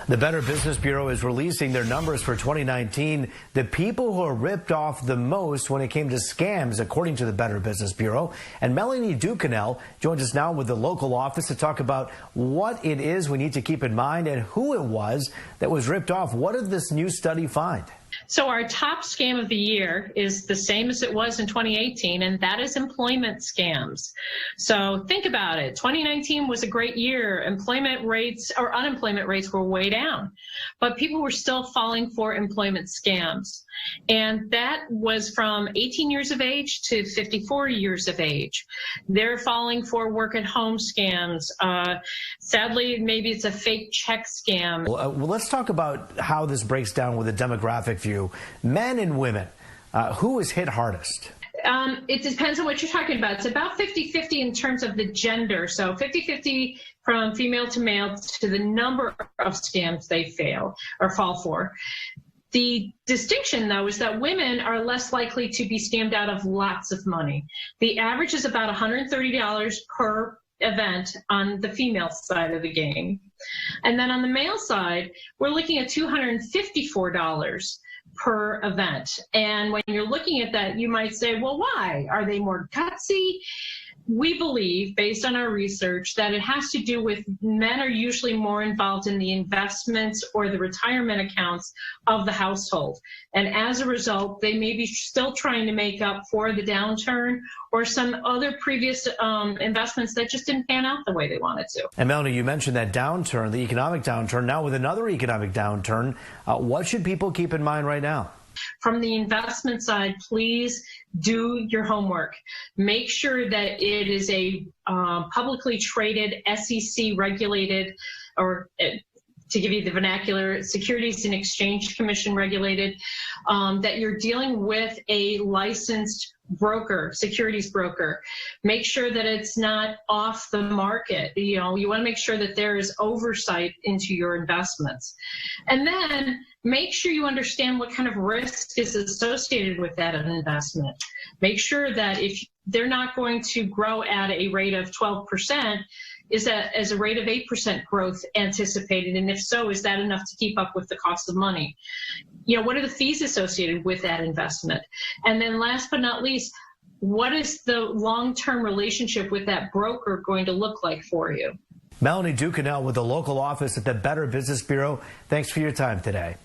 The Better Business Bureau is releasing their numbers for 2019. The people who are ripped off the most when it came to scams, according to the Better Business Bureau. And Melanie Ducanel joins us now with the local office to talk about what it is we need to keep in mind and who it was that was ripped off. What did this new study find? So our top scam of the year is the same as it was in 2018, and that is employment scams. So think about it. 2019 was a great year. Employment rates or unemployment rates were way down, but people were still falling for employment scams. And that was from 18 years of age to 54 years of age. They're falling for work at home scams. Sadly, maybe it's a fake check scam. Well, let's talk about how this breaks down with a demographic view. Men and women, who is hit hardest? It depends on what you're talking about. It's about 50-50 in terms of the gender. So 50-50 from female to male to the number of scams they fail or fall for. The distinction, though, is that women are less likely to be scammed out of lots of money. The average is about $130 per event on the female side of the game. And then on the male side, we're looking at $254 per event. And when you're looking at that, you might say, well, why? Are they more gutsy? We believe, based on our research, that it has to do with men are usually more involved in the investments or the retirement accounts of the household. And as a result, they may be still trying to make up for the downturn or some other previous investments that just didn't pan out the way they wanted to. And Melanie, you mentioned that downturn, the economic downturn. Now with another economic downturn, what should people keep in mind right now? From the investment side, please do your homework. Make sure that it is a publicly traded, SEC regulated, or to give you the vernacular, Securities and Exchange Commission regulated, that you're dealing with a licensed broker, securities broker. Make sure that it's not off the market. You want to make sure that there is oversight into your investments. And then make sure you understand what kind of risk is associated with that investment. Make sure that if they're not going to grow at a rate of 12%, is that as a rate of 8% growth anticipated? And if so, is that enough to keep up with the cost of money? What are the fees associated with that investment? And then last but not least, what is the long-term relationship with that broker going to look like for you? Melanie Ducanel with the local office at the Better Business Bureau. Thanks for your time today.